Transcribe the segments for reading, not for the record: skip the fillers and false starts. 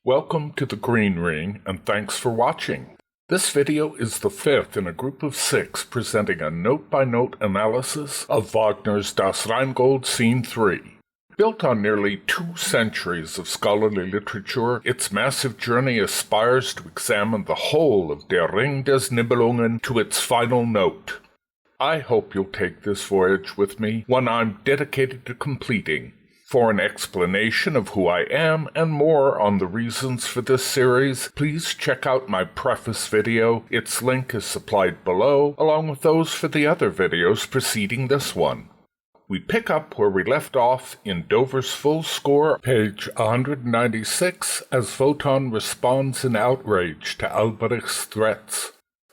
Welcome to the Green Ring, and thanks for watching. This video is the fifth in a group of 6 presenting a note-by-note analysis of Wagner's Das Rheingold Scene 3. Built on nearly 2 centuries of scholarly literature, its massive journey aspires to examine the whole of Der Ring des Nibelungen to its final note. I hope you'll take this voyage with me, one I'm dedicated to completing. For an explanation of who I am and more on the reasons for this series, please check out my preface video. Its link is supplied below, along with those for the other videos preceding this one. We pick up where we left off in Dover's full score, page 196, as Wotan responds in outrage to Alberich's threats.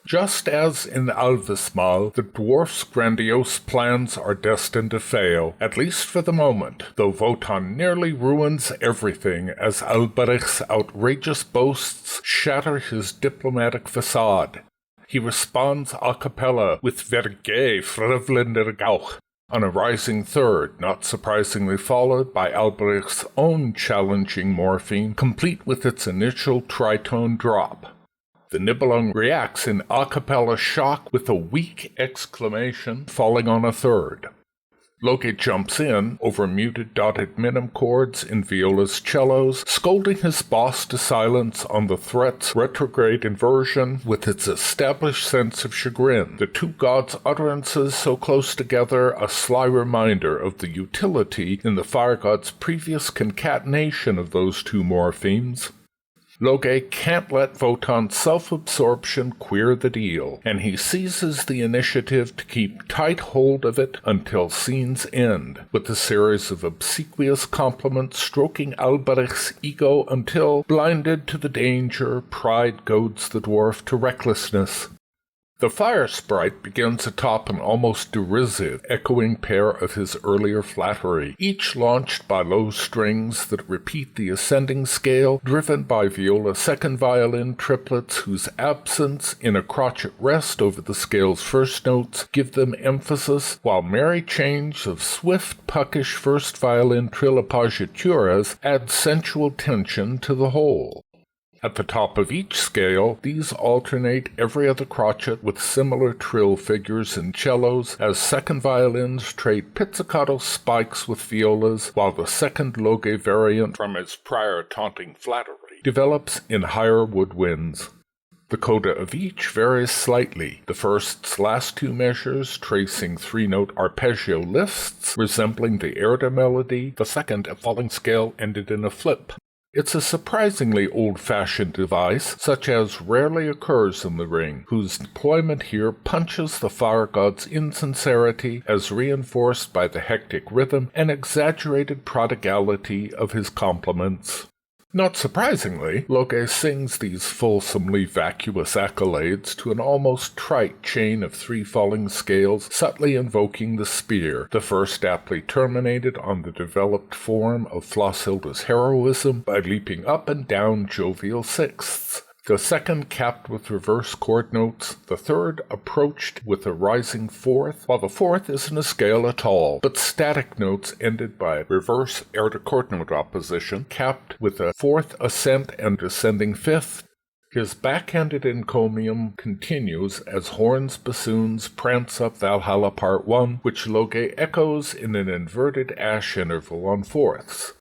Just as in Alvesmal, the dwarf's grandiose plans are destined to fail, at least for the moment, though Wotan nearly ruins everything as Alberich's outrageous boasts shatter his diplomatic facade. He responds a cappella with Vergeh Frevlinder Gauch, on a rising third, not surprisingly followed by Alberich's own challenging morpheme, complete with its initial tritone drop. The Nibelung reacts in a cappella shock with a weak exclamation falling on a third. Loge jumps in over muted dotted minim chords in Viola's cellos, scolding his boss to silence on the threat's retrograde inversion with its established sense of chagrin. The two gods' utterances so close together, a sly reminder of the utility in the fire god's previous concatenation of those two morphemes. Loge can't let Wotan's self-absorption queer the deal, and he seizes the initiative to keep tight hold of it until scene's end, with a series of obsequious compliments stroking Alberich's ego until, blinded to the danger, pride goads the dwarf to recklessness. The fire sprite begins atop an almost derisive, echoing pair of his earlier flattery, each launched by low strings that repeat the ascending scale, driven by Viola's second violin triplets whose absence in a crotchet rest over the scale's first notes give them emphasis, while merry change of swift, puckish first violin trillipagetures add sensual tension to the whole. At the top of each scale, these alternate every other crotchet with similar trill figures in cellos, as second violins trade pizzicato spikes with violas, while the second Loge variant from his prior taunting flattery develops in higher woodwinds. The coda of each varies slightly, the first's last 2 measures tracing 3-note arpeggio lifts resembling the air to melody, the second a falling scale ended in a flip. It's a surprisingly old-fashioned device, such as rarely occurs in the ring, whose deployment here punches the fire god's insincerity as reinforced by the hectic rhythm and exaggerated prodigality of his compliments. Not surprisingly, Loge sings these fulsomely vacuous accolades to an almost trite chain of 3 falling scales, subtly invoking the spear, the first aptly terminated on the developed form of Flosshilda's heroism by leaping up and down jovial sixths, the second capped with reverse chord notes, the third approached with a rising fourth, while the fourth isn't a scale at all, but static notes ended by reverse air to chord note opposition, capped with a fourth ascent and descending fifth. His backhanded encomium continues as horns, bassoons prance up Valhalla Part 1, which Loge echoes in an inverted ash interval on fourths.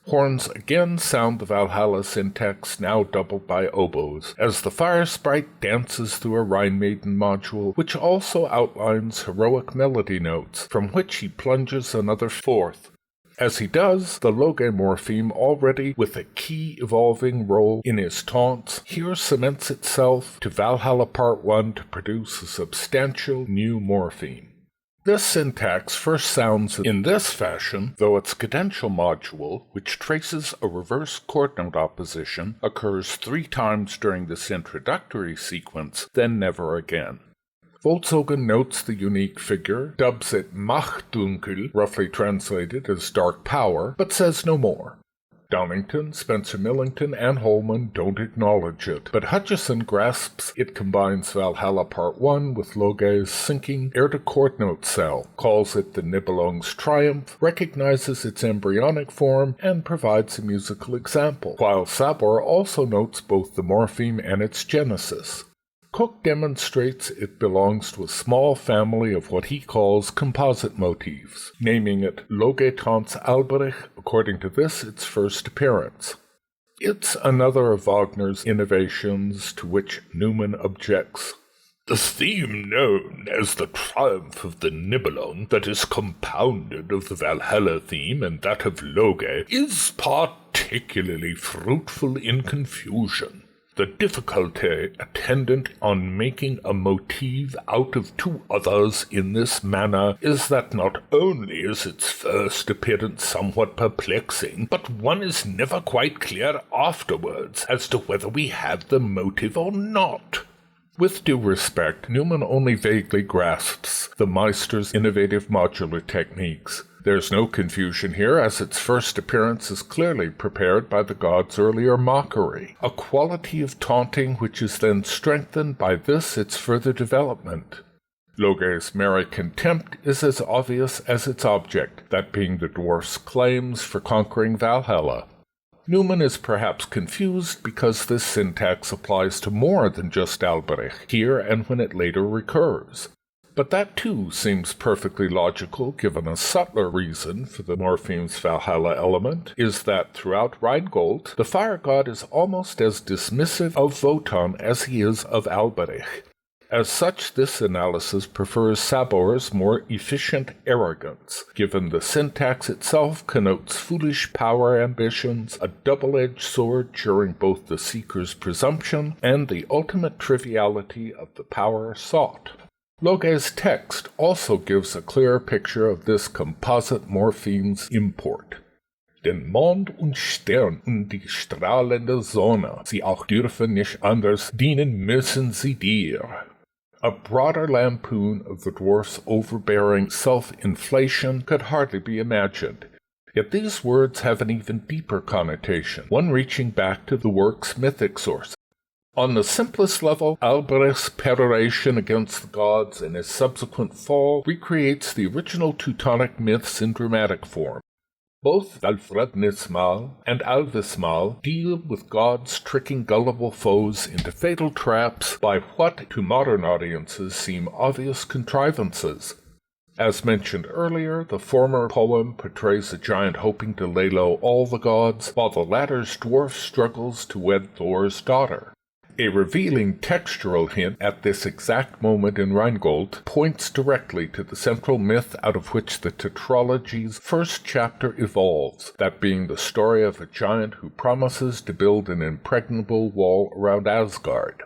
Horns again sound the Valhalla syntax, now doubled by oboes, as the fire sprite dances through a Rhine Maiden module, which also outlines heroic melody notes, from which he plunges another fourth. As he does, the Loge morpheme, already with a key evolving role in his taunts, here cements itself to Valhalla Part 1 to produce a substantial new morpheme. This syntax first sounds in this fashion, though its cadential module, which traces a reverse chord note opposition, occurs 3 times during this introductory sequence, then never again. Volkswagen notes the unique figure, dubs it Machtdunkel, roughly translated as dark power, but says no more. Downington, Spencer Millington, and Holman don't acknowledge it, but Hutchison grasps it combines Valhalla Part 1 with Loge's sinking air to chord note cell, calls it the Nibelung's triumph, recognizes its embryonic form, and provides a musical example, while Sabor also notes both the morpheme and its genesis. Cook demonstrates it belongs to a small family of what he calls composite motifs, naming it Loge Tanz Alberich, according to this its first appearance. It's another of Wagner's innovations to which Newman objects. The theme known as the triumph of the Nibelung, that is compounded of the Valhalla theme and that of Loge, is particularly fruitful in confusion. The difficulty attendant on making a motif out of two others in this manner is that not only is its first appearance somewhat perplexing, but one is never quite clear afterwards as to whether we have the motive or not. With due respect, Newman only vaguely grasps the Meister's innovative modular techniques. There's no confusion here, as its first appearance is clearly prepared by the god's earlier mockery, a quality of taunting which is then strengthened by this its further development. Loge's merry contempt is as obvious as its object, that being the dwarf's claims for conquering Valhalla. Newman is perhaps confused because this syntax applies to more than just Alberich here and when it later recurs. But that too seems perfectly logical, given a subtler reason for the morpheme's Valhalla element is that throughout Rheingold, the fire god is almost as dismissive of Wotan as he is of Alberich. As such, this analysis prefers Sabor's more efficient arrogance, given the syntax itself connotes foolish power ambitions, a double-edged sword during both the seeker's presumption and the ultimate triviality of the power sought. Loge's text also gives a clearer picture of this composite morpheme's import. Den Mond und Stern und die strahlende Sonne, sie auch dürfen nicht anders dienen müssen sie dir. A broader lampoon of the dwarf's overbearing self-inflation could hardly be imagined. Yet these words have an even deeper connotation, one reaching back to the work's mythic source. On the simplest level, Alberich's peroration against the gods and his subsequent fall recreates the original Teutonic myths in dramatic form. Both Valfrednismal and Alvismal deal with gods tricking gullible foes into fatal traps by what to modern audiences seem obvious contrivances. As mentioned earlier, the former poem portrays a giant hoping to lay low all the gods, while the latter's dwarf struggles to wed Thor's daughter. A revealing textural hint at this exact moment in Rheingold points directly to the central myth out of which the tetralogy's first chapter evolves, that being the story of a giant who promises to build an impregnable wall around Asgard.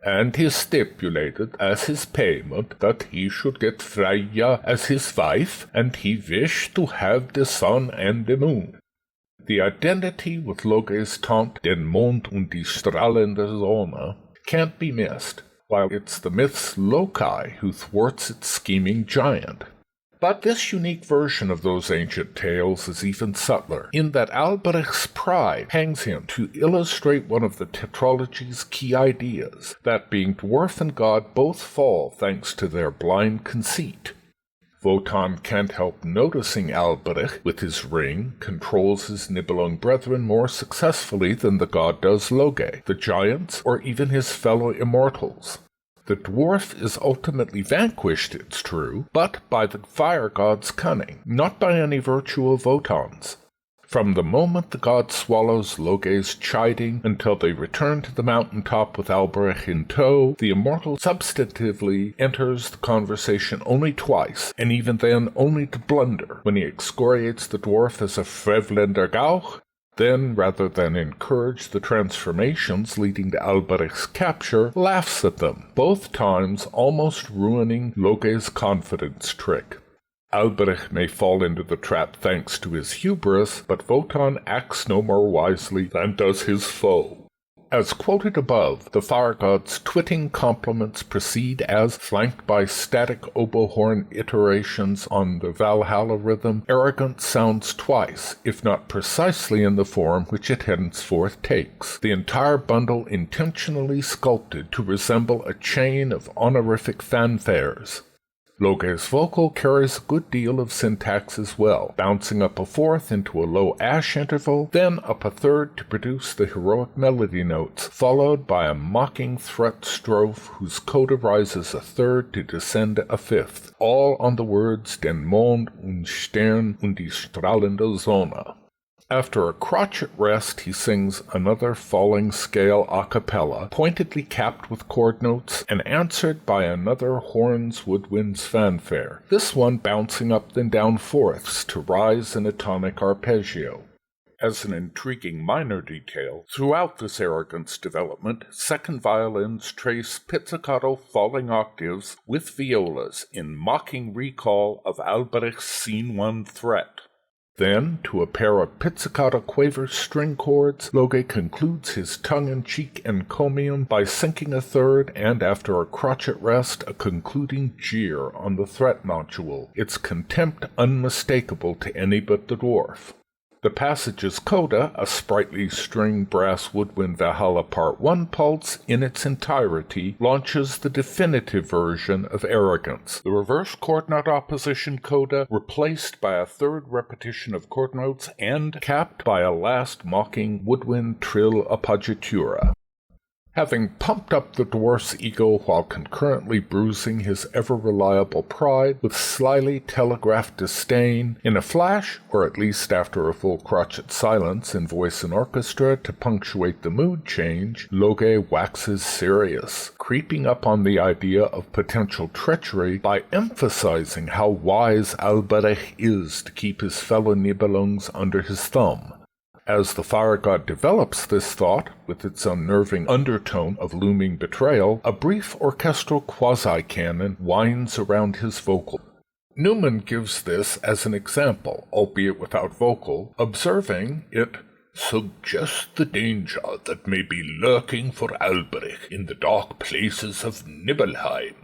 And he stipulated as his payment that he should get Freya as his wife, and he wished to have the sun and the moon. The identity with Loge's taunt, Den Mond und die strahlende Sonne, can't be missed, while it's the myth's Loki who thwarts its scheming giant. But this unique version of those ancient tales is even subtler, in that Alberich's pride hangs him to illustrate one of the tetralogy's key ideas, that being dwarf and god both fall thanks to their blind conceit. Wotan can't help noticing Alberich, with his ring, controls his Nibelung brethren more successfully than the god does Loge, the giants, or even his fellow immortals. The dwarf is ultimately vanquished, it's true, but by the fire god's cunning, not by any virtue of Wotan's. From the moment the god swallows Loge's chiding until they return to the mountaintop with Alberich in tow, the immortal substantively enters the conversation only twice, and even then only to blunder, when he excoriates the dwarf as a Frevländer Gauch, then, rather than encourage the transformations leading to Alberich's capture, laughs at them, both times almost ruining Loge's confidence trick. Alberich may fall into the trap thanks to his hubris, but Wotan acts no more wisely than does his foe. As quoted above, the fire god's twitting compliments proceed as, flanked by static oboe horn iterations on the Valhalla rhythm, arrogance sounds twice, if not precisely in the form which it henceforth takes, the entire bundle intentionally sculpted to resemble a chain of honorific fanfares. Loge's vocal carries a good deal of syntax as well, bouncing up a fourth into a low ash interval, then up a third to produce the heroic melody notes, followed by a mocking threat strophe whose coda rises a third to descend a fifth, all on the words Den Mond und Stern und die strahlende Sonne. After a crotchet rest, he sings another falling scale a cappella, pointedly capped with chord notes, and answered by another horns woodwinds fanfare, this one bouncing up then down fourths to rise in a tonic arpeggio. As an intriguing minor detail, throughout this arrogance development, second violins trace pizzicato falling octaves with violas in mocking recall of Alberich's Scene 1 threat. Then, to a pair of pizzicato quaver string chords, Loge concludes his tongue-in-cheek encomium by sinking a third and, after a crotchet rest, a concluding jeer on the threat module, its contempt unmistakable to any but the dwarf. The passage's coda, a sprightly string brass woodwind Valhalla Part 1 pulse in its entirety, launches the definitive version of arrogance. The reverse chord note opposition coda replaced by a third repetition of chord notes and capped by a last mocking woodwind trill appoggiatura. Having pumped up the dwarf's ego while concurrently bruising his ever-reliable pride with slyly telegraphed disdain, in a flash, or at least after a full crotchet silence in voice and orchestra to punctuate the mood change, Loge waxes serious, creeping up on the idea of potential treachery by emphasizing how wise Alberich is to keep his fellow Nibelungs under his thumb. As the fire god develops this thought, with its unnerving undertone of looming betrayal, a brief orchestral quasi-canon winds around his vocal. Newman gives this as an example, albeit without vocal, observing it suggests the danger that may be lurking for Alberich in the dark places of Nibelheim.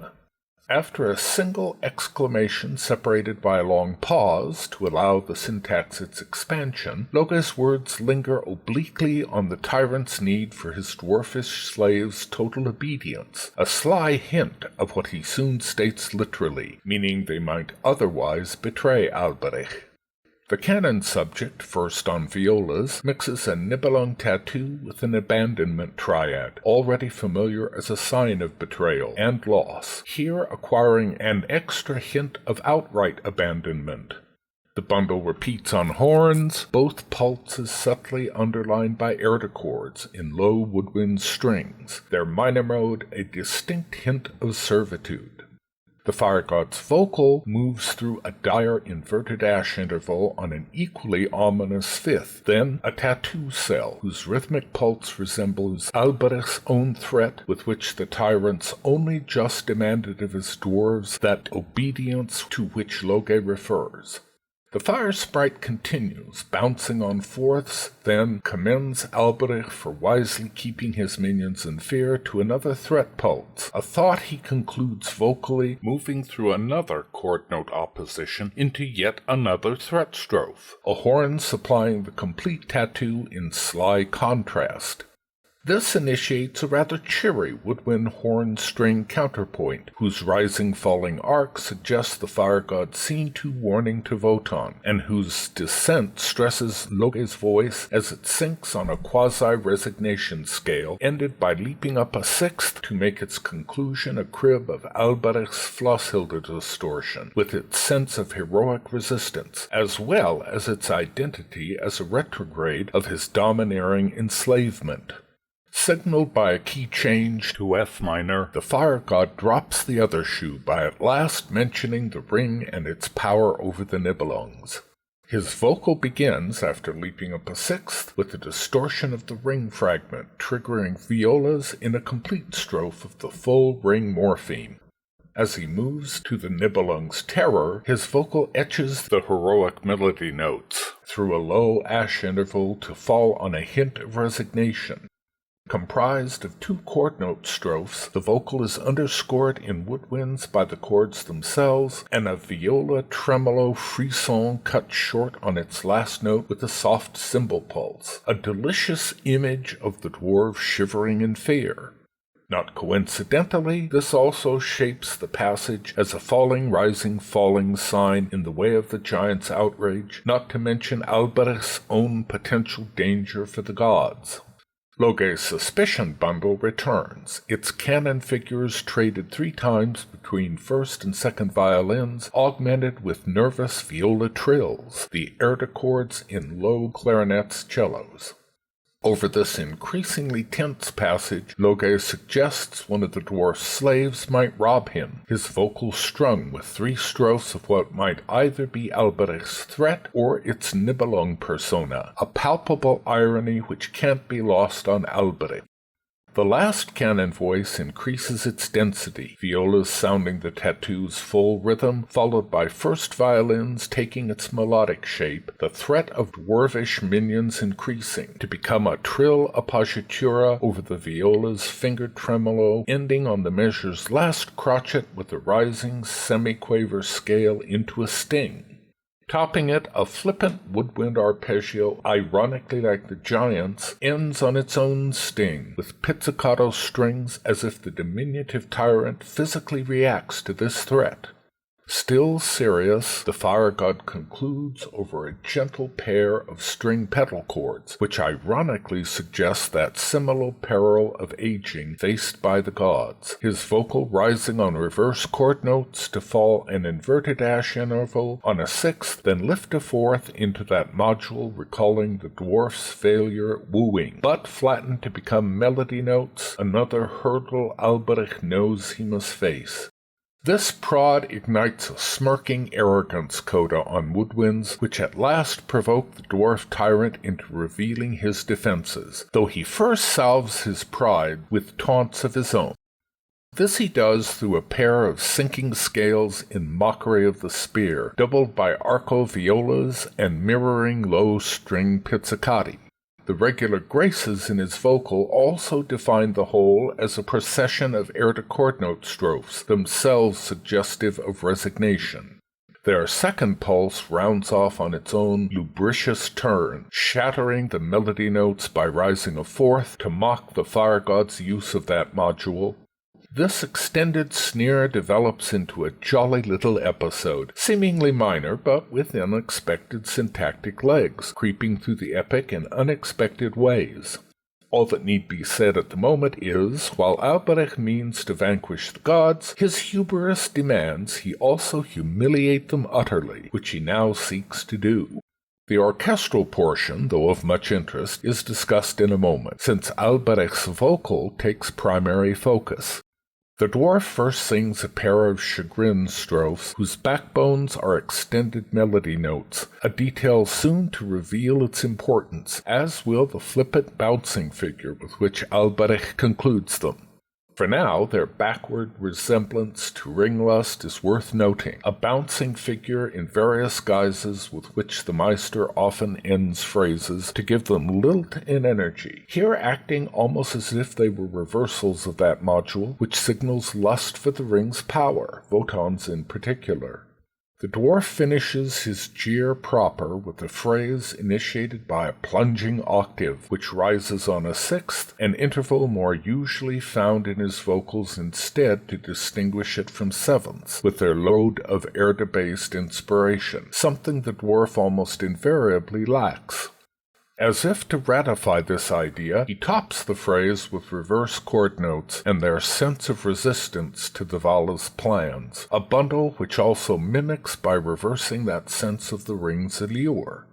After a single exclamation separated by a long pause to allow the syntax its expansion, Loge's words linger obliquely on the tyrant's need for his dwarfish slave's total obedience, a sly hint of what he soon states literally, meaning they might otherwise betray Alberich. The canon subject, first on violas, mixes a Nibelung tattoo with an abandonment triad, already familiar as a sign of betrayal and loss, here acquiring an extra hint of outright abandonment. The bundle repeats on horns, both pulses subtly underlined by erdichords in low woodwind strings, their minor mode a distinct hint of servitude. The fire god's vocal moves through a dire inverted ash interval on an equally ominous fifth, then a tattoo cell whose rhythmic pulse resembles Alberich's own threat with which the tyrants only just demanded of his dwarves that obedience to which Loge refers. The fire sprite continues, bouncing on fourths, then commends Alberich for wisely keeping his minions in fear to another threat pulse, a thought he concludes vocally, moving through another chord note opposition into yet another threat strophe, a horn supplying the complete tattoo in sly contrast. This initiates a rather cheery woodwind horn string counterpoint, whose rising-falling arc suggests the fire god's scene 2 warning to Wotan, and whose descent stresses Loge's voice as it sinks on a quasi-resignation scale, ended by leaping up a sixth to make its conclusion a crib of Alberich's Flosshilde distortion, with its sense of heroic resistance, as well as its identity as a retrograde of his domineering enslavement. Signaled by a key change to F minor, the fire god drops the other shoe by at last mentioning the ring and its power over the Nibelungs. His vocal begins, after leaping up a sixth, with the distortion of the ring fragment, triggering violas in a complete strophe of the full ring morpheme. As he moves to the Nibelung's terror, his vocal etches the heroic melody notes through a low ash interval to fall on a hint of resignation. Comprised of 2 chord note strophes, the vocal is underscored in woodwinds by the chords themselves, and a viola tremolo frisson cut short on its last note with a soft cymbal pulse, a delicious image of the dwarf shivering in fear. Not coincidentally, this also shapes the passage as a falling, rising, falling sign in the way of the giant's outrage, not to mention Alberich's own potential danger for the gods. Loge's suspicion bundle returns, its canon figures traded 3 times between first and second violins, augmented with nervous viola trills, the air chords in low clarinets, cellos. Over this increasingly tense passage, Loge suggests one of the dwarf's slaves might rob him, his vocal strung with 3 strophes of what might either be Alberich's threat or its Nibelung persona, a palpable irony which can't be lost on Alberich. The last canon voice increases its density, violas sounding the tattoo's full rhythm, followed by first violins taking its melodic shape, the threat of dwarvish minions increasing, to become a trill appoggiatura over the viola's fingered tremolo, ending on the measure's last crotchet with a rising semiquaver scale into a sting. Topping it, a flippant woodwind arpeggio, ironically like the giant's, ends on its own sting, with pizzicato strings as if the diminutive tyrant physically reacts to this threat. Still serious, the fire god concludes over a gentle pair of string pedal chords, which ironically suggests that similar peril of aging faced by the gods, his vocal rising on reverse chord notes to fall an inverted ash interval on a 6th, then lift a 4th into that module recalling the dwarf's failure wooing, but flattened to become melody notes, another hurdle Alberich knows he must face. This prod ignites a smirking arrogance coda on woodwinds, which at last provoke the dwarf tyrant into revealing his defenses, though he first salves his pride with taunts of his own. This he does through a pair of sinking scales in mockery of the spear, doubled by arco violas and mirroring low string pizzicati. The regular graces in his vocal also define the whole as a procession of air to chord note strophes, themselves suggestive of resignation. Their second pulse rounds off on its own lubricious turn, shattering the melody notes by rising a 4th to mock the fire god's use of that module. This extended sneer develops into a jolly little episode, seemingly minor but with unexpected syntactic legs, creeping through the epic in unexpected ways. All that need be said at the moment is, while Alberich means to vanquish the gods, his hubris demands he also humiliate them utterly, which he now seeks to do. The orchestral portion, though of much interest, is discussed in a moment, since Alberich's vocal takes primary focus. The dwarf first sings a pair of chagrin strophes whose backbones are extended melody notes, a detail soon to reveal its importance, as will the flippant bouncing figure with which Alberich concludes them. For now, their backward resemblance to Ringlust is worth noting, a bouncing figure in various guises with which the Meister often ends phrases to give them lilt and energy, here acting almost as if they were reversals of that module, which signals lust for the ring's power, Wotan's in particular. The dwarf finishes his jeer proper with a phrase initiated by a plunging octave, which rises on a 6th, an interval more usually found in his vocals instead to distinguish it from 7ths, with their load of air-based inspiration, something the dwarf almost invariably lacks. As if to ratify this idea, he tops the phrase with reverse chord notes and their sense of resistance to the Vala's plans, a bundle which also mimics by reversing that sense of the ring's allure.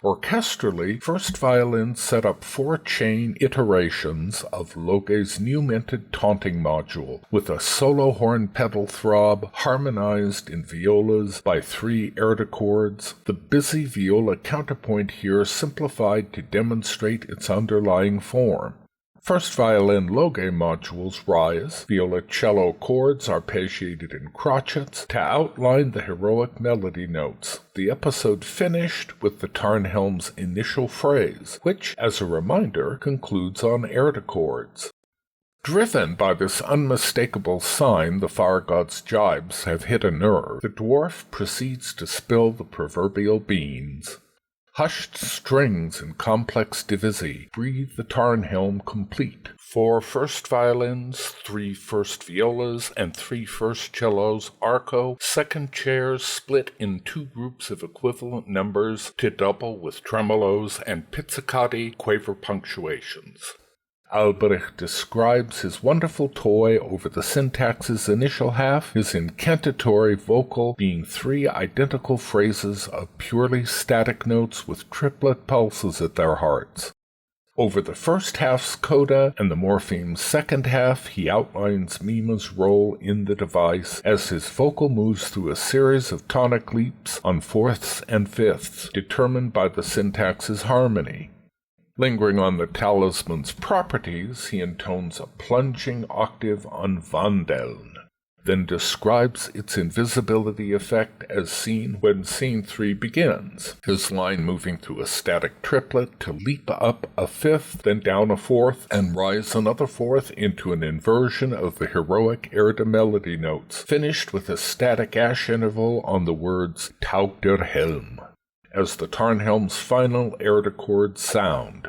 Orchestrally, first violins set up 4 chain iterations of Loge's new-minted taunting module, with a solo horn pedal throb harmonized in violas by 3 air chords, the busy viola counterpoint here simplified to demonstrate its underlying form. First violin Loge modules rise, viola-cello chords arpeggiated in crotchets to outline the heroic melody notes. The episode finished with the Tarnhelm's initial phrase, which, as a reminder, concludes on Erde chords. Driven by this unmistakable sign the fire god's jibes have hit a nerve, the dwarf proceeds to spill the proverbial beans. Hushed strings and complex divisi breathe the Tarnhelm complete. 4 first violins, 3 first violas, and 3 first cellos arco, second chairs split in 2 groups of equivalent numbers to double with tremolos and pizzicati quaver punctuations. Alberich describes his wonderful toy over the syntax's initial half, his incantatory vocal being 3 identical phrases of purely static notes with triplet pulses at their hearts. Over the first half's coda and the morpheme's second half, he outlines Mima's role in the device as his vocal moves through a series of tonic leaps on fourths and fifths, determined by the syntax's harmony. Lingering on the talisman's properties, he intones a plunging octave on Wandeln, then describes its invisibility effect as seen when Scene 3 begins, his line moving through a static triplet to leap up a fifth, then down a fourth, and rise another fourth into an inversion of the heroic Erde melody notes, finished with a static ash interval on the words Taug der Helm, as the Tarnhelm's final Erde chords sound.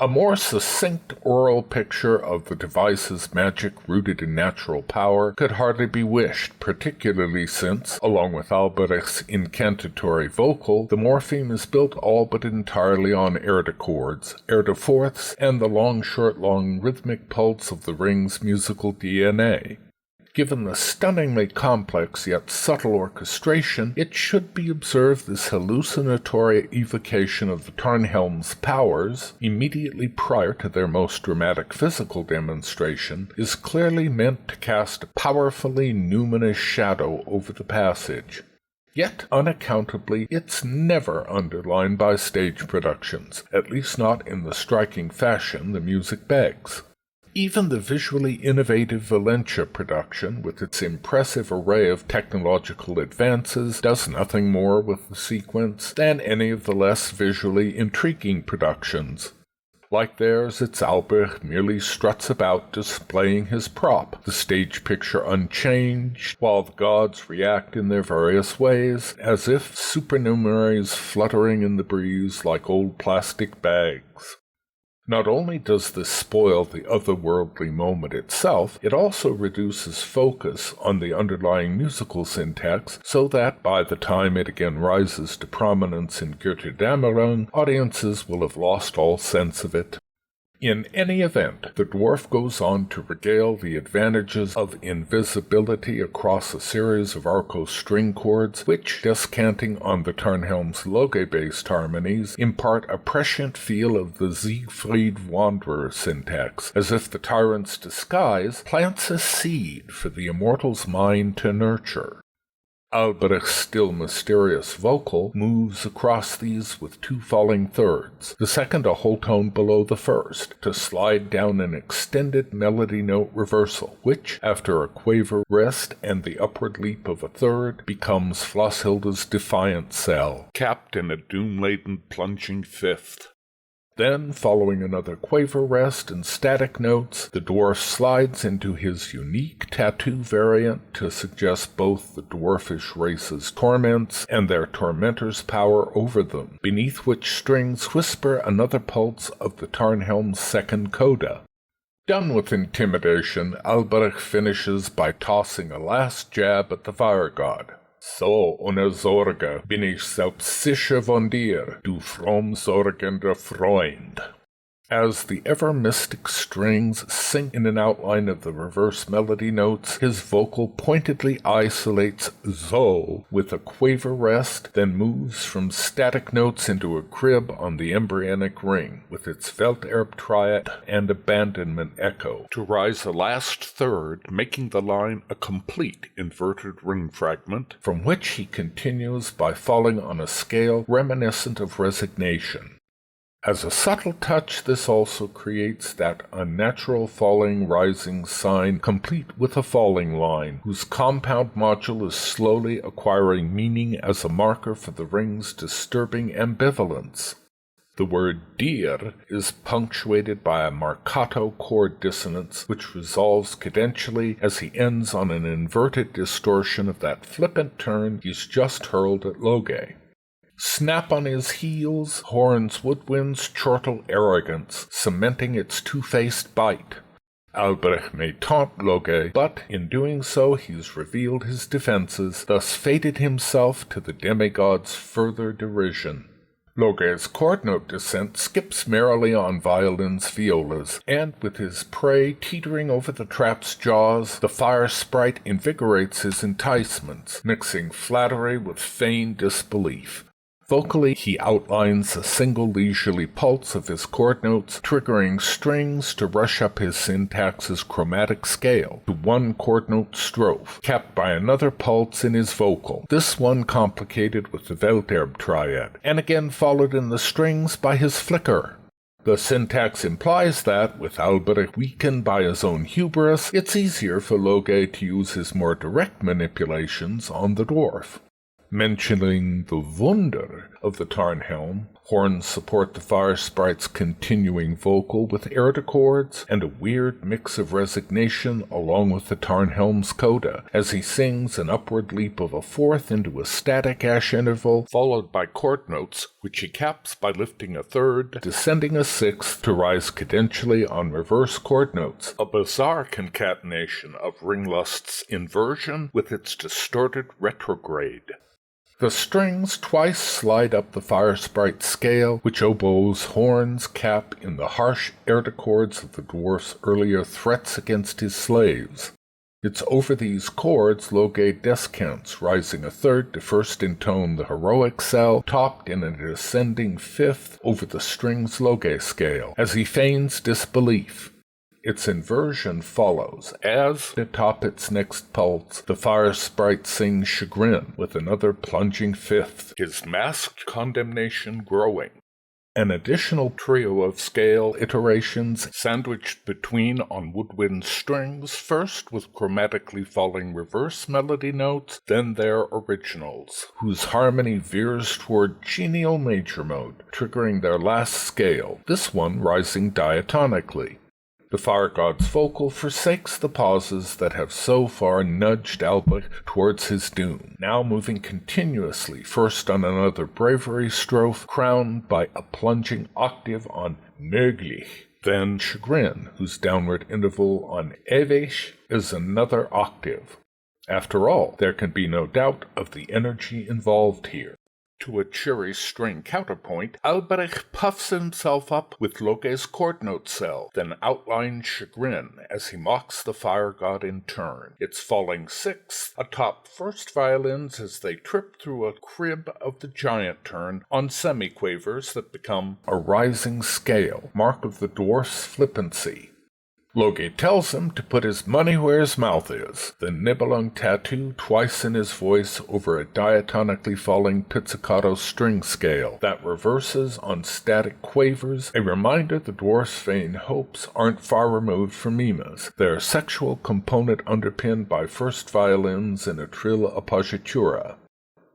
A more succinct oral picture of the device's magic rooted in natural power could hardly be wished, particularly since, along with Alberich's incantatory vocal, the morpheme is built all but entirely on Erde chords, Erde fourths, and the long-short-long rhythmic pulse of the ring's musical DNA. Given the stunningly complex yet subtle orchestration, it should be observed this hallucinatory evocation of the Tarnhelm's powers, immediately prior to their most dramatic physical demonstration, is clearly meant to cast a powerfully numinous shadow over the passage. Yet, unaccountably, it's never underlined by stage productions, at least not in the striking fashion the music begs. Even the visually innovative Valencia production, with its impressive array of technological advances, does nothing more with the sequence than any of the less visually intriguing productions. Like theirs, its Alberich merely struts about displaying his prop, the stage picture unchanged, while the gods react in their various ways, as if supernumeraries fluttering in the breeze like old plastic bags. Not only does this spoil the otherworldly moment itself, it also reduces focus on the underlying musical syntax so that by the time it again rises to prominence in Götterdämmerung, audiences will have lost all sense of it. In any event, the dwarf goes on to regale the advantages of invisibility across a series of arco string chords, which, descanting on the Tarnhelm's Loge-based harmonies, impart a prescient feel of the Siegfried Wanderer syntax, as if the tyrant's disguise plants a seed for the immortal's mind to nurture. Alberich's still mysterious vocal moves across these with 2 falling thirds, the second a whole tone below the first, to slide down an extended melody note reversal, which, after a quaver rest and the upward leap of a third, becomes Flosshilda's defiant cell, capped in a doom-laden plunging fifth. Then, following another quaver rest and static notes, the dwarf slides into his unique tattoo variant to suggest both the dwarfish race's torments and their tormentor's power over them, beneath which strings whisper another pulse of the Tarnhelm's second coda. Done with intimidation, Alberich finishes by tossing a last jab at the fire god. So, ohne Sorge bin ich selbst sicher von dir, du fromm-sorgender Freund. As the ever-mystic strings sink in an outline of the reverse melody notes, his vocal pointedly isolates so with a quaver rest, then moves from static notes into a crib on the embryonic ring, with its Welterbe triad and abandonment echo, to rise a last third, making the line a complete inverted ring fragment, from which he continues by falling on a scale reminiscent of resignation. As a subtle touch, this also creates that unnatural falling-rising sign complete with a falling line, whose compound module is slowly acquiring meaning as a marker for the ring's disturbing ambivalence. The word dir is punctuated by a marcato chord dissonance which resolves cadentially as he ends on an inverted distortion of that flippant turn he's just hurled at Loge. Snap on his heels, Horn's woodwind's chortle arrogance, cementing its two-faced bite. Alberich may taunt Loge, but in doing so he's revealed his defenses, thus fated himself to the demigod's further derision. Loge's chord note descent skips merrily on violins, violas, and with his prey teetering over the trap's jaws, the fire sprite invigorates his enticements, mixing flattery with feigned disbelief. Vocally, he outlines a single leisurely pulse of his chord notes, triggering strings to rush up his syntax's chromatic scale to one chord note strophe, capped by another pulse in his vocal, this one complicated with the Welterb triad, and again followed in the strings by his flicker. The syntax implies that, with Alberich weakened by his own hubris, it's easier for Loge to use his more direct manipulations on the dwarf. Mentioning the Wunder of the Tarnhelm, horns support the fire sprite's continuing vocal with air chords and a weird mix of resignation along with the Tarnhelm's coda, as he sings an upward leap of a fourth into a static ash interval, followed by chord notes, which he caps by lifting a third, descending a sixth to rise cadentially on reverse chord notes, a bizarre concatenation of Ringlust's inversion with its distorted retrograde. The strings twice slide up the fire sprite scale, which oboes horns cap in the harsh air chords of the dwarf's earlier threats against his slaves. It's over these chords Loge descants, rising a third to first intone the heroic cell, topped in a descending fifth over the string's Loge scale, as he feigns disbelief. Its inversion follows, as, atop its next pulse, the fire sprite sings chagrin with another plunging fifth, his masked condemnation growing. An additional trio of scale iterations sandwiched between on woodwind strings, first with chromatically falling reverse melody notes, then their originals, whose harmony veers toward genial major mode, triggering their last scale, this one rising diatonically. The fire god's vocal forsakes the pauses that have so far nudged Alberich towards his doom, now moving continuously, first on another bravery strophe, crowned by a plunging octave on möglich, then chagrin, whose downward interval on ewig is another octave. After all, there can be no doubt of the energy involved here. To a cheery string counterpoint, Alberich puffs himself up with Loge's chord note cell, then outlines chagrin as he mocks the fire god in turn, its falling sixth atop first violins as they trip through a crib of the giant turn on semiquavers that become a rising scale, mark of the dwarf's flippancy. Loge tells him to put his money where his mouth is, the Nibelung tattoo twice in his voice over a diatonically falling pizzicato string scale that reverses on static quavers, a reminder the dwarf's vain hopes aren't far removed from Mima's, their sexual component underpinned by first violins in a trill appoggiatura.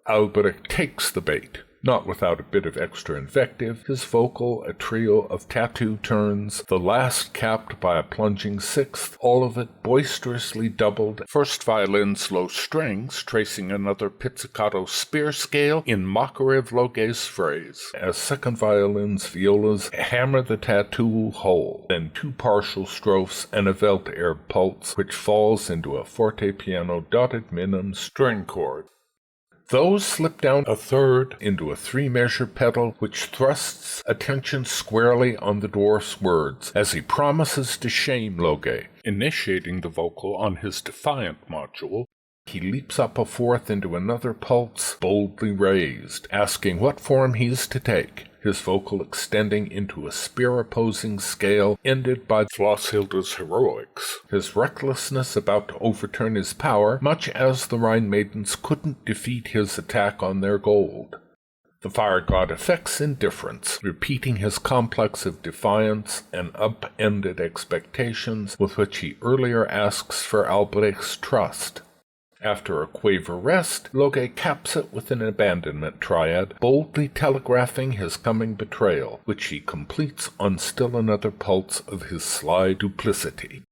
Alberich takes the bait. Not without a bit of extra invective, his vocal a trio of tattoo turns, the last capped by a plunging sixth, all of it boisterously doubled, first violin slow strings tracing another pizzicato spear scale in mockery of Loge's phrase, as second violins, violas hammer the tattoo whole, then two partial strophes and a Welterb pulse, which falls into a forte-piano dotted minim string chord. Those slip down a third into a three-measure pedal which thrusts attention squarely on the dwarf's words as he promises to shame Loge. Initiating the vocal on his defiant module, he leaps up a fourth into another pulse, boldly raised, asking what form he's to take, his vocal extending into a spear-opposing scale ended by Flosshilda's heroics, his recklessness about to overturn his power, much as the Rhine maidens couldn't defeat his attack on their gold. The fire god affects indifference, repeating his complex of defiance and upended expectations with which he earlier asks for Alberich's trust. After a quaver rest, Loge caps it with an abandonment triad, boldly telegraphing his coming betrayal, which he completes on still another pulse of his sly duplicity.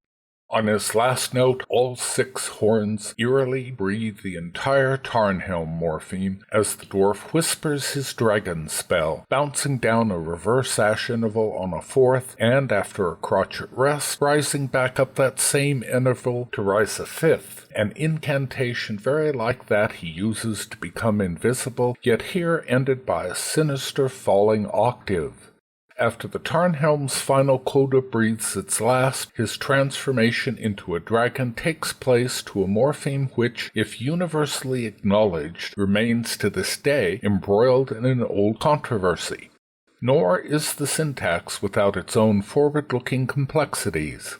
On his last note, all 6 horns eerily breathe the entire Tarnhelm morpheme as the dwarf whispers his dragon spell, bouncing down a reverse ash interval on a 4th, and after a crotchet rest, rising back up that same interval to rise a 5th, an incantation very like that he uses to become invisible, yet here ended by a sinister falling octave. After the Tarnhelm's final coda breathes its last, his transformation into a dragon takes place to a morpheme which, if universally acknowledged, remains to this day embroiled in an old controversy. Nor is the syntax without its own forward-looking complexities.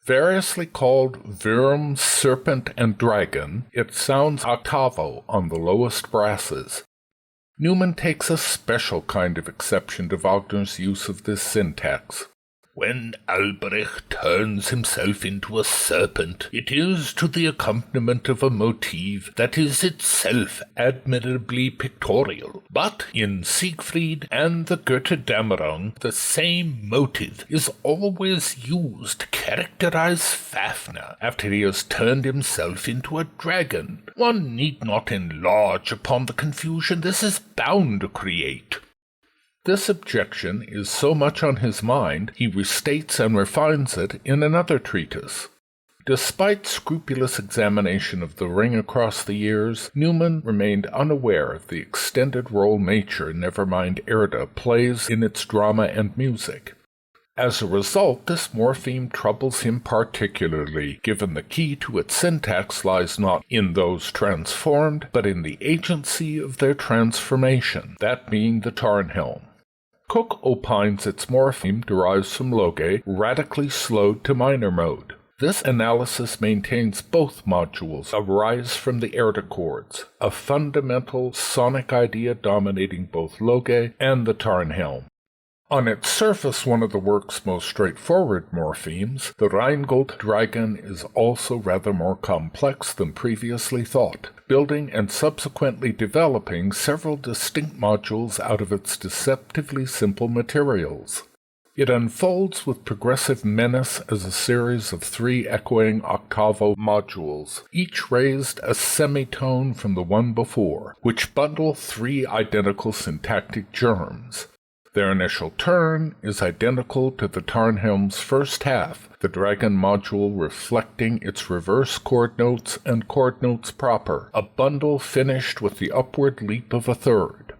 Variously called Wurm, Serpent, and Dragon, it sounds octavo on the lowest brasses. Newman takes a special kind of exception to Wagner's use of this syntax. When Alberich turns himself into a serpent, it is to the accompaniment of a motive that is itself admirably pictorial. But in Siegfried and the Götterdämmerung, the same motive is always used to characterize Fafner after he has turned himself into a dragon. One need not enlarge upon the confusion this is bound to create. This objection is so much on his mind, he restates and refines it in another treatise. Despite scrupulous examination of the ring across the years, Newman remained unaware of the extended role nature, never mind Erda, plays in its drama and music. As a result, this morpheme troubles him particularly, given the key to its syntax lies not in those transformed, but in the agency of their transformation, that being the Tarnhelm. Cook opines its morpheme derives from Loge, radically slowed to minor mode. This analysis maintains both modules arise from the Erda chords, a fundamental sonic idea dominating both Loge and the Tarnhelm. On its surface, one of the work's most straightforward morphemes, the Rheingold dragon is also rather more complex than previously thought, building and subsequently developing several distinct modules out of its deceptively simple materials. It unfolds with progressive menace as a series of 3 echoing octavo modules, each raised a semitone from the one before, which bundle 3 identical syntactic germs. Their initial turn is identical to the Tarnhelm's first half, the dragon module reflecting its reverse chord notes and chord notes proper, a bundle finished with the upward leap of a third.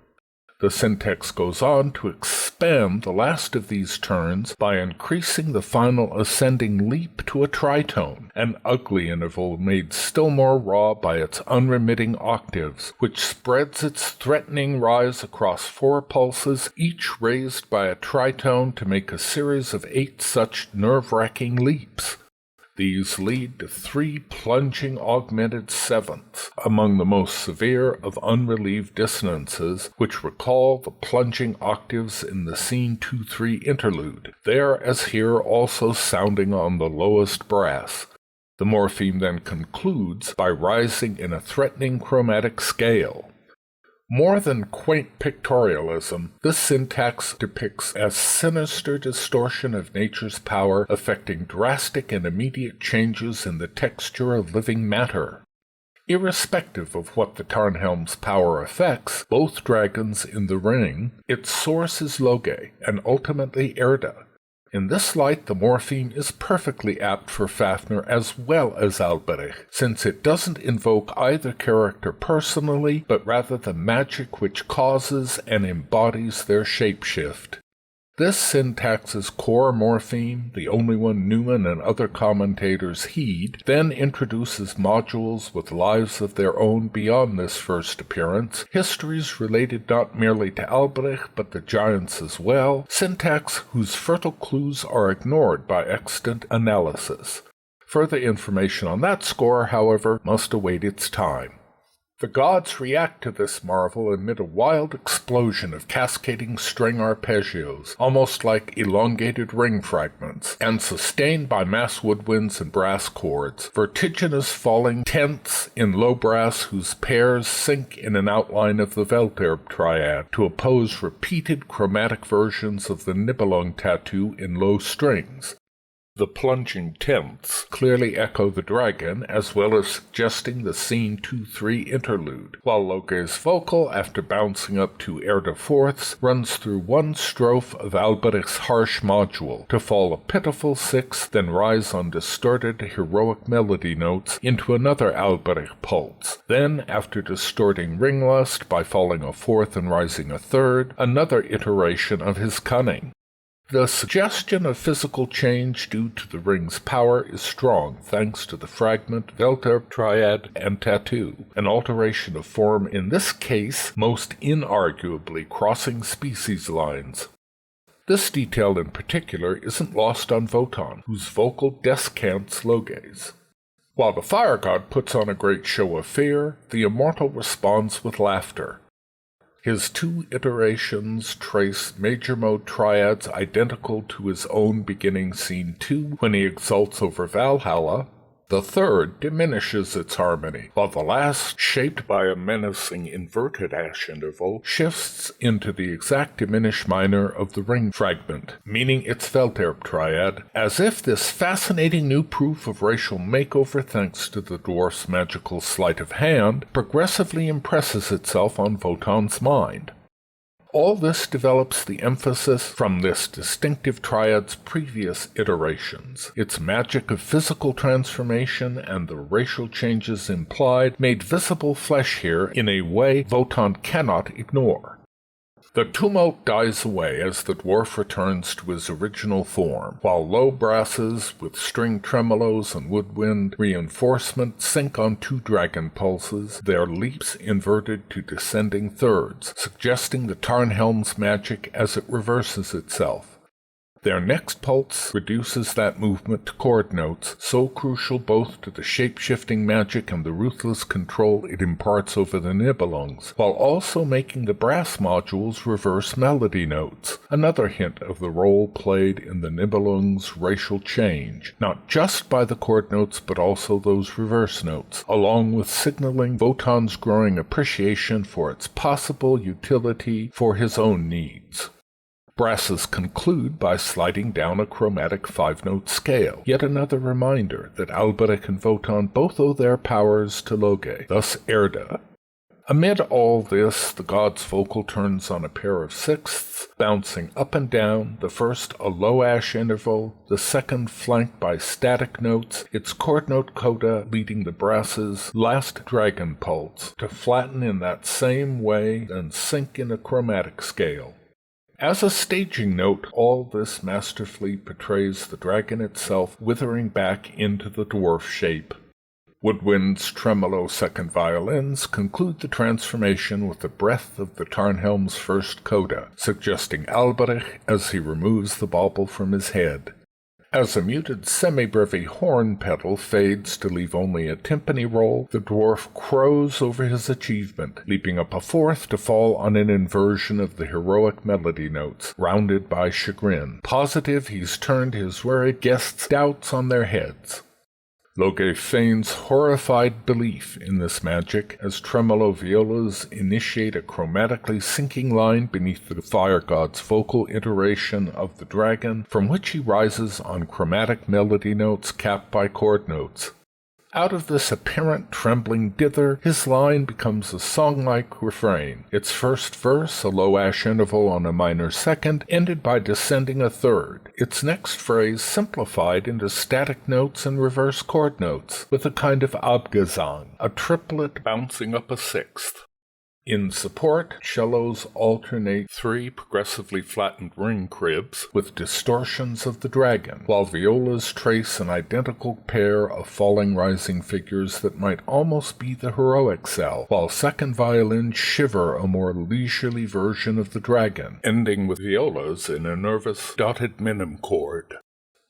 The syntax goes on to expand the last of these turns by increasing the final ascending leap to a tritone, an ugly interval made still more raw by its unremitting octaves, which spreads its threatening rise across 4 pulses, each raised by a tritone to make a series of 8 such nerve-wracking leaps. These lead to 3 plunging augmented sevenths, among the most severe of unrelieved dissonances, which recall the plunging octaves in the scene 2-3 interlude, there as here also sounding on the lowest brass. The morpheme then concludes by rising in a threatening chromatic scale. More than quaint pictorialism, this syntax depicts a sinister distortion of nature's power affecting drastic and immediate changes in the texture of living matter. Irrespective of what the Tarnhelm's power affects, both dragons in the ring, its source is Loge, and ultimately Erda. In this light, the morpheme is perfectly apt for Fafner as well as Alberich, since it doesn't invoke either character personally, but rather the magic which causes and embodies their shapeshift. This syntax's core morpheme, the only one Newman and other commentators heed, then introduces modules with lives of their own beyond this first appearance, histories related not merely to Alberich but the giants as well, syntax whose fertile clues are ignored by extant analysis. Further information on that score, however, must await its time. The gods react to this marvel amid a wild explosion of cascading string arpeggios, almost like elongated ring fragments, and sustained by mass woodwinds and brass chords, vertiginous falling tenths in low brass whose pairs sink in an outline of the Welterb triad to oppose repeated chromatic versions of the Nibelung tattoo in low strings. The plunging tenths clearly echo the dragon, as well as suggesting the scene 2-3 interlude, while Loge's vocal, after bouncing up to Erde fourths, runs through one strophe of Alberich's harsh module, to fall a pitiful sixth, then rise on distorted, heroic melody notes into another Alberich pulse. Then, after distorting ringlust by falling a fourth and rising a third, another iteration of his cunning. The suggestion of physical change due to the ring's power is strong thanks to the fragment, Welterb triad, and tattoo, an alteration of form in this case most inarguably crossing species lines. This detail in particular isn't lost on Wotan, whose vocal descants Loge's. While the fire god puts on a great show of fear, the immortal responds with laughter. His two iterations trace major mode triads identical to his own beginning scene 2 when he exults over Valhalla. The third diminishes its harmony, while the last, shaped by a menacing inverted ash interval, shifts into the exact diminished minor of the ring fragment, meaning its Welterb triad, as if this fascinating new proof of racial makeover thanks to the dwarf's magical sleight of hand progressively impresses itself on Wotan's mind. All this develops the emphasis from this distinctive triad's previous iterations, its magic of physical transformation and the racial changes implied made visible flesh here in a way Wotan cannot ignore. The tumult dies away as the dwarf returns to his original form, while low brasses with string tremolos and woodwind reinforcement sink on two dragon pulses, their leaps inverted to descending thirds, suggesting the Tarnhelm's magic as it reverses itself. Their next pulse reduces that movement to chord notes, so crucial both to the shape-shifting magic and the ruthless control it imparts over the Nibelungs, while also making the brass modules reverse melody notes, another hint of the role played in the Nibelungs' racial change, not just by the chord notes but also those reverse notes, along with signaling Wotan's growing appreciation for its possible utility for his own needs. Brasses conclude by sliding down a chromatic 5-note scale, yet another reminder that Alberich and Wotan both owe their powers to Loge, thus Erde. Amid all this, the god's vocal turns on a pair of sixths, bouncing up and down, the first a low ash interval, the second flanked by static notes, its chord note coda leading the brass's last dragon pulse, to flatten in that same way, then sink in a chromatic scale. As a staging note, all this masterfully portrays the dragon itself withering back into the dwarf shape. Woodwind's tremolo second violins conclude the transformation with the breath of the Tarnhelm's first coda, suggesting Alberich as he removes the bauble from his head. As a muted semi-breve horn pedal fades to leave only a timpani roll, the dwarf crows over his achievement, leaping up a fourth to fall on an inversion of the heroic melody notes, rounded by chagrin, positive he's turned his worried guests' doubts on their heads. Loge feigns horrified belief in this magic as tremolo violas initiate a chromatically sinking line beneath the fire god's vocal iteration of the dragon, from which he rises on chromatic melody notes capped by chord notes. Out of this apparent trembling dither, his line becomes a song-like refrain, its first verse a low ash interval on a minor second, ended by descending a third, its next phrase simplified into static notes and reverse chord notes, with a kind of Abgesang, a triplet bouncing up a sixth. In support, cellos alternate 3 progressively flattened ring cribs with distortions of the dragon, while violas trace an identical pair of falling rising figures that might almost be the heroic cell, while second violins shiver a more leisurely version of the dragon, ending with violas in a nervous dotted minim chord.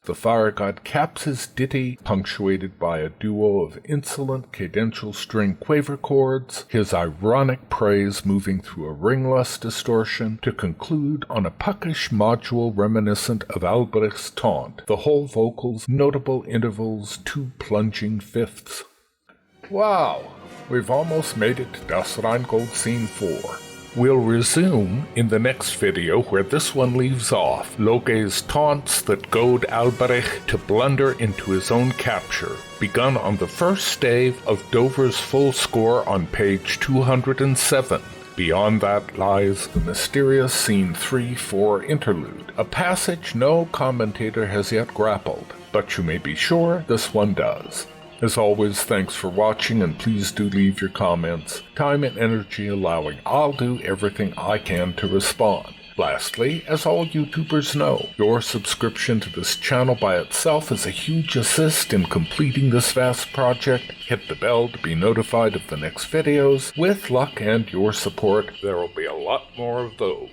The fire god caps his ditty, punctuated by a duo of insolent cadential string quaver chords, his ironic praise moving through a ringless distortion to conclude on a puckish module reminiscent of Alberich's taunt, the whole vocals, notable intervals, 2 plunging fifths. Wow, we've almost made it to Das Rheingold Scene 4. We'll resume in the next video where this one leaves off, Loge's taunts that goad Alberich to blunder into his own capture, begun on the first stave of Dover's full score on page 207. Beyond that lies the mysterious Scene 3-4 interlude, a passage no commentator has yet grappled, but you may be sure this one does. As always, thanks for watching, and please do leave your comments. Time and energy allowing, I'll do everything I can to respond. Lastly, as all YouTubers know, your subscription to this channel by itself is a huge assist in completing this vast project. Hit the bell to be notified of the next videos. With luck and your support, there will be a lot more of those.